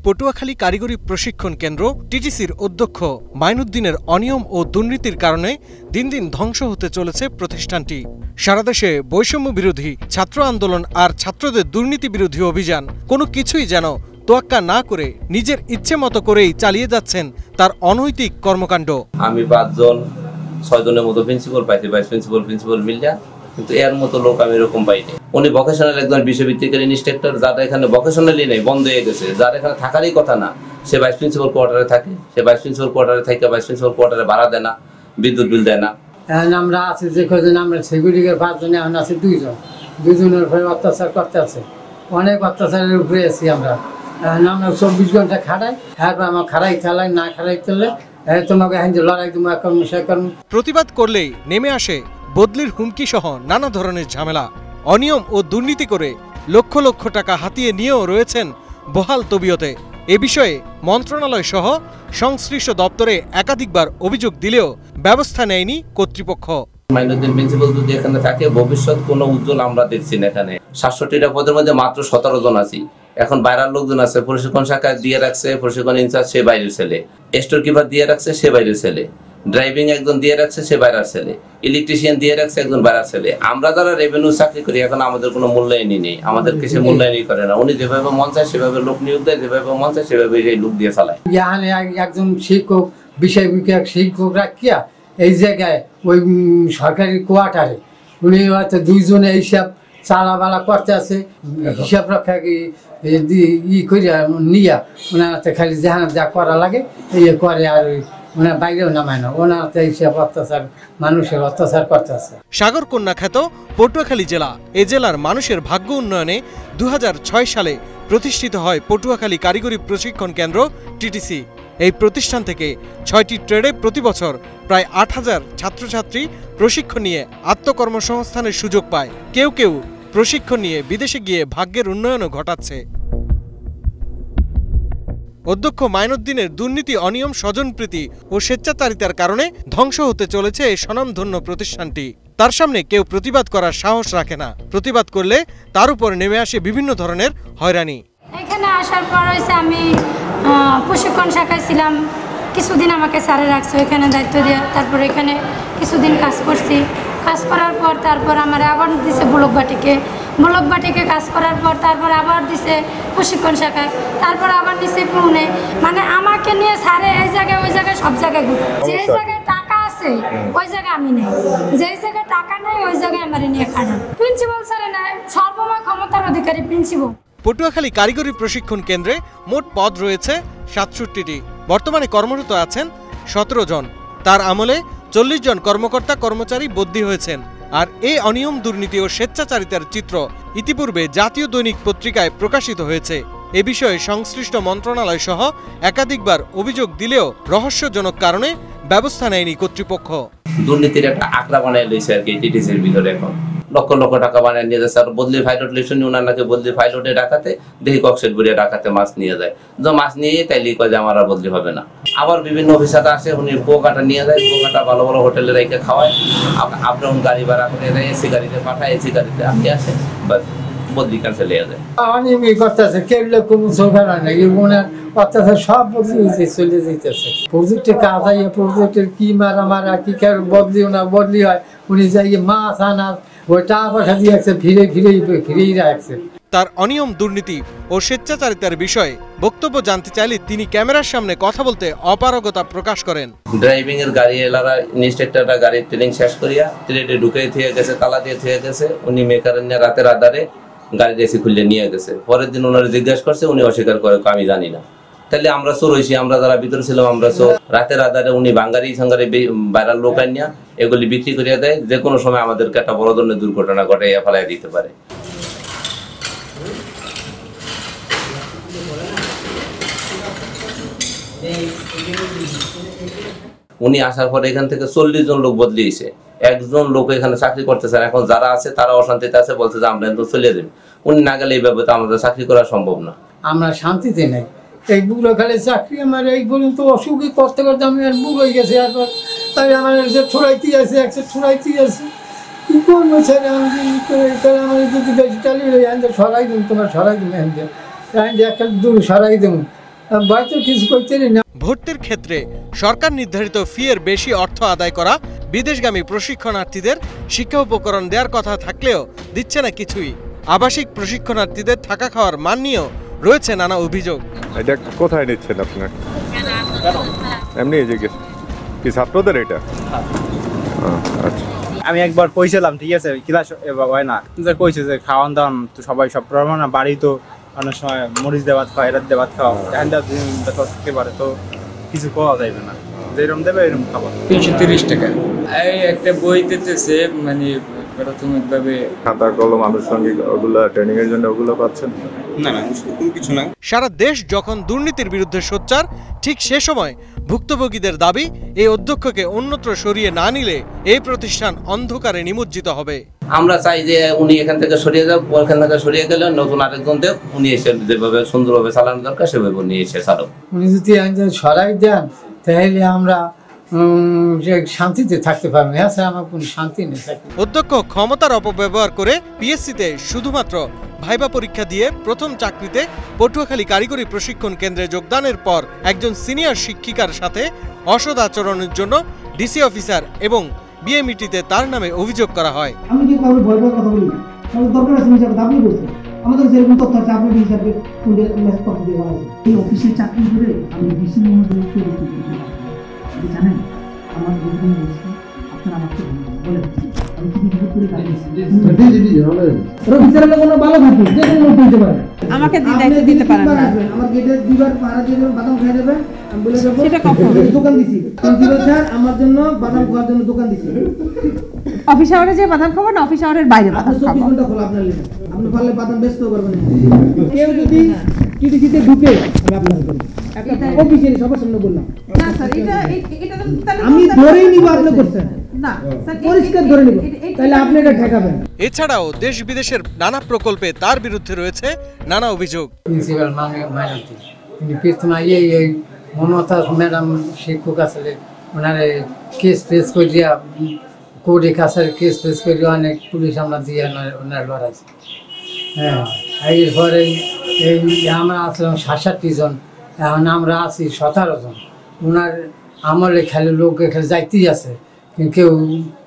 পটুয়াখালী কারিগরি প্রশিক্ষণ কেন্দ্র টিটিসির অধ্যক্ষ মাইনুদ্দিনের অনিয়ম ও দুর্নীতির কারণে দিন দিন ধ্বংস হতে চলেছে প্রতিষ্ঠানটি। সারা দেশে বৈষম্য বিরোধী ছাত্র আন্দোলন আর ছাত্রদের দুর্নীতি বিরোধী অভিযান কোনো কিছুই যেন তোয়াক্কা না করে নিজের ইচ্ছে মতো করেই চালিয়ে যাচ্ছেন তার অনৈতিক কর্মকাণ্ড। আমি 5 জন 6 জনের মতো প্রিন্সিপাল পাইছি, ভাইস প্রিন্সিপাল মিলিয়া, কিন্তু এর মতো লোক আমি এরকম পাইনি। উনি ভোকেশনাল একজন বিশ্ববিদ্যালয়ের ইনস্ট্রাক্টর, যারা এখানে ভোকেশনালি নেই, বন্ধ হয়ে গেছে, যার এখানে থাকারই কথা না, সে ভাইস প্রিন্সিপাল কোয়ার্টারে থাকে। সে ভাইস প্রিন্সিপাল কোয়ার্টারে থাকে, ভাইস প্রিন্সিপাল কোয়ার্টারে ভাড়া দেয় না, বিদ্যুৎ বিল দেয় না। এখন আমরা আছি যে কজন, আমরা সিকিউরিটির 5 জনে, এখন আছি 2 জন। 2 জনের উপরে অত্যাচার করতে আছে, অনেক অত্যাচারের উপরে আছি আমরা। আমরা 24 ঘন্টা খাড়াই, এরপর আমার খাড়াই চালাই, না খাড়াই চললে তোমাকে এখন যে লড়াই তুমি কর্ম। প্রতিবাদ করলেই নেমে আসে বদলির হুমকি সহ নানা ধরনের ঝামেলা। অনিয়ম ও দুর্নীতি করে লক্ষ লক্ষ টাকা হাতিয়ে নিয়েও রয়েছেন বহাল তবিয়তে। এ বিষয়ে মন্ত্রণালয় সহ সংশ্লিষ্ট দপ্তরে একাধিকবার অভিযোগ দিলেও ব্যবস্থা নেয়নি কর্তৃপক্ষ। মাইনুদ্দিন প্রিন্সিপাল যদি এখানে থাকে, ভবিষ্যৎ কোনো উজ্জ্বল আমরা দেখছি না। এখানে 67টা পদের মধ্যে মাত্র 17 জন আছি। এখন বাইরের লোকজন আছে, প্রশিক্ষণ শাখায় দিয়ে রাখছে, প্রশিক্ষণ ইনচার্জ সে বাইরের ছেলে, স্টোর কিপার দিয়ে রাখছে সে বাইরের ছেলে, ড্রাইভিং একজন দিয়ে রাখছে সে বাইরের ছেলে, ইলেকট্রিশিয়ান দিয়ে রাখছে একজন বাইরের ছেলে। আমরা যারা রেভিনিউ চাকরি করি, এখন আমাদের কোনো মূল্যায়নই নেই, আমাদেরকে সে মূল্যায়নই করে না। উনি যেভাবে মন চায় সেভাবে লোক নিয়োগ দেয়, যেভাবে মন চায় সেভাবে সেই লোক দিয়ে চালায়। এখানে একজন শিক্ষক, বিষয় বিজ্ঞান শিক্ষক রাখিয়া এই জায়গায় ওই সরকারি কোয়ার্টারে উনি হয়তো 2 জনে এইসব চালাবালা করতে আছে, হিসাব রক্ষা করিয়া নিয়া ওনার খালি যা করা লাগে এই করে, আর ওনার বাইরেও নামায় না, ওনার এইসব অত্যাচার, মানুষের অত্যাচার করতে আছে। সাগরকন্যা খ্যাত পটুয়াখালী জেলা, এ জেলার মানুষের ভাগ্য উন্নয়নে 2006 সালে প্রতিষ্ঠিত হয় পটুয়াখালী কারিগরি প্রশিক্ষণ কেন্দ্র টিটিসি। এই প্রতিষ্ঠান থেকে 6টি ট্রেডে প্রতি বছর প্রায় 8000 ছাত্রছাত্রী প্রশিক্ষণ নিয়ে আত্মকর্মসংস্থানের সুযোগ পায়। কেউ কেউ প্রশিক্ষণ নিয়ে বিদেশে গিয়ে ভাগ্যের উন্নয়নও ঘটাচ্ছে। অধ্যক্ষ মাইনুদ্দিনের দুর্নীতি, অনিয়ম, স্বজনপ্রীতি ও স্বেচ্ছাচারিতার কারণে ধ্বংস হতে চলেছে এই স্বনামধন্য প্রতিষ্ঠানটি। তার সামনে কেউ প্রতিবাদ করার সাহস রাখে না। প্রতিবাদ করলে তার উপর নেমে আসে বিভিন্ন ধরনের হয়রানি। এখানে আসার পর হয়েছে আমি প্রশিক্ষণ শাখায় ছিলাম, কিছুদিন আমাকে স্যারে রাখছে এখানে দায়িত্ব দিয়ে। তারপর এখানে কিছুদিন কাজ করছি, কাজ করার পর তারপর আমার আবার দিছে ব্লকবাটিকে কাজ করার পর তারপর আবার দিছে প্রশিক্ষণ শাখায়, তারপর আবার দিছে পুনে। মানে আমাকে নিয়ে স্যারে এই জায়গায় ওই জায়গায় সব জায়গায় ঘুরে। যে জায়গায় টাকা আছে ওই জায়গায় আমি নেই, যেই জায়গায় টাকা নেই ওই জায়গায় আমার নিয়ে খারাপ। প্রিন্সিপাল স্যারে নেয়, সর্বময় ক্ষমতার অধিকারী প্রিন্সিপাল। পটুয়াখালী কারিগরি প্রশিক্ষণ কেন্দ্রে মোট পদ রয়েছে 67টি। বর্তমানে কর্মরত আছেন 17 জন। তার আমলে 40 জন কর্মকর্তা কর্মচারী বদলি হয়েছেন। আর এই অনিয়ম, দুর্নীতি ও স্বেচ্ছাচারিতার চিত্র ইতিপূর্বে জাতীয় দৈনিক পত্রিকায় প্রকাশিত হয়েছে। এ বিষয়ে সংশ্লিষ্ট মন্ত্রণালয় সহ একাধিকবার অভিযোগ দিলেও রহস্যজনক কারণে ব্যবস্থা নেয়নি কর্তৃপক্ষ। দুর্নীতির একটা আঁকড়া বানিয়ে লইছে আর কি টিটিসির ভিতরে। এখন লক্ষ লক্ষ টাকা বানিয়ে নিয়ে যাচ্ছে। আর বদলি পাইলট লিখছেন, ওনার নাকি বদলি পাইলটে ডাকাতে, দেখি কক্সেট বুড়িয়ে ডাকাতে মাছ নিয়ে যায়। তো মাছ নিয়ে তাইলে কয় যে আমার আর বদলি হবে না। আবার বিভিন্ন অফিসার আসে, উনি পোকাটা নিয়ে যায়, পোকাটা ভালো ভালো হোটেলে রেখে খাওয়ায়, আপনার গাড়ি ভাড়া করে দেয়, এসি গাড়িতে পাঠায়, এসি গাড়িতে আপনি আসে, বাস বদলি ক্যান্সেল হয়ে যায়। অনিয়ম করতেছে, কেবল কোনো সরকার নাই, ওনার অত্যাচার সব বদলি চলে যেতেছে। প্রজেক্টের কাজ হয়, প্রজেক্টের কি মারা কি বদলি ওনার বদলি হয়, উনি যাই মাছ আনার ওই টাকা পয়সা দিয়ে ফিরেই রাখছে। তার অনিয়ম, দুর্নীতি ও স্বেচ্ছাচারিতার বিষয়ে বক্তব্য জানতে চাইলে তিনি ক্যামেরার সামনে কথা বলতে অপারগতা প্রকাশ করেন। ড্রাইভিং এর গাড়ি এলারা ইনস্ট্রাক্টররা গাড়ির ট্রেনিং শেষ করিয়া ট্রেডে ঢুকে থেকে গেছে, তালা দিয়ে থেকে গেছে। উনি মেকারের নিয়ে রাতের আধারে গাড়ি এসি খুললে নিয়ে গেছে। পরের দিন ওনারা জিজ্ঞাসা করছে, উনি অস্বীকার করে আমি জানি না। তাহলে আমরা চোর হয়েছি, আমরা যারা ভিতরে ছিলাম আমরা চোর। রাতের আধারে উনি বাঙ্গারি সাঙ্গারি বাইরের লোক আনিয়া এগুলি বিক্রি করিয়া দেয়, যে কোনো সময় আমাদেরকে একটা বড় ধরনের দুর্ঘটনা ঘটাইয়া ফেলাই দিতে পারে। উনি আসার পরে এখান থেকে 40 জন লোক বদলিয়েছে। একজন লোক এখানে চাকরি করতেছে। এখন যারা আছে তারা অশান্তিতে আছে, বলছে যে আমরা তো চলে যাবেন। উনি না গেলে এইভাবে তো আমাদের চাকরি করা সম্ভব না। আমরা শান্তিতে নেই। এই বুড়ো খালে চাকরি আমার এই পর্যন্ত অসুখী করতে করতে আমি আর বুড়ো হয়ে গেছি। আর তাই আমার যে ছড়াইতে আছে, ছড়াইতে আছে, কি করবো স্যার? আমার যদি বেশি চালিয়ে সরাই দিন, তোমার সরাই দিন, একটা দূর সরাই দেবো। হয়তো কিছু করতে না। ভর্তির ক্ষেত্রে সরকার নির্ধারিত ফি-এর বেশি অর্থ আদায় করা, বিদেশগামী প্রশিক্ষণার্থীদের শিক্ষা উপকরণ দেওয়ার কথা থাকলেও দিচ্ছে না কিছুই। আবাসিক প্রশিক্ষণার্থীদের থাকা খাওয়ার মান নিয়েও রয়েছে নানা অভিযোগ। এটা কোথায় নিচ্ছেন আপনার? এমনি জিজ্ঞেস কি ছাত্রদের এটা? আচ্ছা, আমি একবার কইছিলাম, ঠিক আছে, ক্লাস হয় না, কইছে যে খাওয়ান দাওয়ান তো সবাই সব প্রমাণ না, বাড়ি তো অনেক সময় মরিচ দেবাত খাওয়া, এরাত দেবাত খাওয়া, থাকতে পারে, তো কিছু খাওয়া যাইবে না, যেরকম দেবে এরকম খাবার। 330 টাকা এই একটা বই দিতেছে, মানে প্রাথমিকভাবে খাতা কলম আনুষঙ্গিক ওগুলো ট্রেনিং এর জন্য ওগুলো পাচ্ছেন না, কোনো কিছু না। সারা দেশ যখন দুর্নীতির বিরুদ্ধে সোচ্চার, ঠিক সে সময় ভুক্তভোগীদের দাবি এই অধ্যক্ষকে অন্যত্র সরিয়ে না নিলে এই প্রতিষ্ঠান অন্ধকারে নিমজ্জিত হবে। আমরা চাই যে উনি এখান থেকে সরিয়ে যাক, ওখান থেকে সরিয়ে গেলে নতুন আরেকজন দেব, উনি এসে যেভাবে সুন্দরভাবে চালানো দরকার সেভাবে উনি এসে চালক। উনি যদি সরাই দেন তাহলে আমরা শান্তিতে থাকতে পারবো। হ্যাঁ স্যার, আমার কোনো শান্তি নেই। অধ্যক্ষ ক্ষমতার অপব্যবহার করে পিএসসিতে শুধুমাত্র ভাইবা পরীক্ষা দিয়ে প্রথম চাকরিতে পটুয়াখালী কারিগরি প্রশিক্ষণ কেন্দ্রে যোগদানের পর একজন সিনিয়র শিক্ষিকার সাথে অসৎ আচরণের জন্য ডিসি অফিসার এবং বিএমইটিতে তার নামে অভিযোগ করা হয়। আমি কি কাউকে ভয় পাওয়ার কথা বলি? আমাদের দরকার আছে হিসাবে আপনি বলছেন, আমাদের যেরকম তথ্য আছে আপনি হিসাবে মেসেজ করতে দিয়ে বলা আছে। এই অফিসে চাকরি করে আমি ডিসি মহোদয় জানেন আমার দুদিন বলছি, আপনারা আমাকে বলেন আমি কি ভিডিও করে বিচারের কোনো ভালো থাকবে, যে কোনো লোক দিতে পারে, আমাকে দায়িত্ব দিতে পারেন না। আমার গেটে দিবার পাড়া দিয়ে বাদাম খাই দেবেন, আমি বলে দেবো সেটা কখন দোকান দিছি, স্যার আমার জন্য বাদাম খাওয়ার জন্য দোকান দিছি। অফিস আওয়ারে যে বাদাম খাবো না, অফিস আওয়ারের বাইরে বাদাম খাবো। 24 ঘন্টা খোলা আপনার লেগে, আপনি পারলে বাদাম বেচতেও পারবেন না। কেউ যদি টিটিসিতে ঢুকে আমি আপনার করি অফিসে সবার সামনে বললাম না স্যার, এটা তাহলে আমি ধরেই নিব, আপনি করছেন না স্যার, পরিষ্কার ধরে নিব, তাহলে আপনি এটা ঠেকাবেন। এছাড়াও দেশ বিদেশের নানা প্রকল্পে তার বিরুদ্ধে রয়েছে নানা অভিযোগ। প্রিন্সিপাল মাইনরিটি উনি প্রথমে এই মমতা ম্যাডাম শিক্ষক আসলে ওনারে কেস ফেস করিয়া কোর্টে কাছারি কেস ফেস করিয়া অনেক পুলিশ আমরা দিয়ে ওনার লড়াইছি। হ্যাঁ, এরপরে এই আমরা আসলাম 67 জন, এখন আমরা আছি 17 জন। ওনার আমলে খালি লোক এখানে যাইতেই আছে, কিন্তু কেউ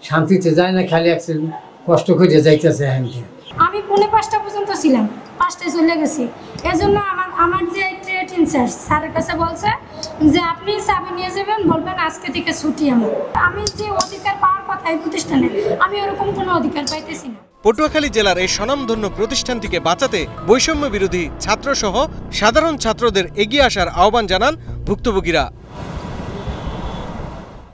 শান্তিতে যায় না, খালি একটু কষ্ট করে যাইতেছে। এখান থেকে আমি 4:45 পর্যন্ত ছিলাম, 5টায় চলে গেছি। এজন্য আমার যে ট্রেড ইনচার্জ স্যারের কাছে বলছে যে আপনি চাবি নিয়ে যাবেন, বলবেন আজকে থেকে ছুটি। আমি যে অধিকার পাওয়ার কথা এই প্রতিষ্ঠানে, আমি ওরকম কোনো অধিকার পাইতেছি না। পটুয়াখালী জেলার এই স্বনামধন্য প্রতিষ্ঠানটিকে বাঁচাতে বৈষম্য বিরোধী ছাত্রসহ সাধারণ ছাত্রদের এগিয়ে আসার আহ্বান জানান ভুক্তভোগীরা।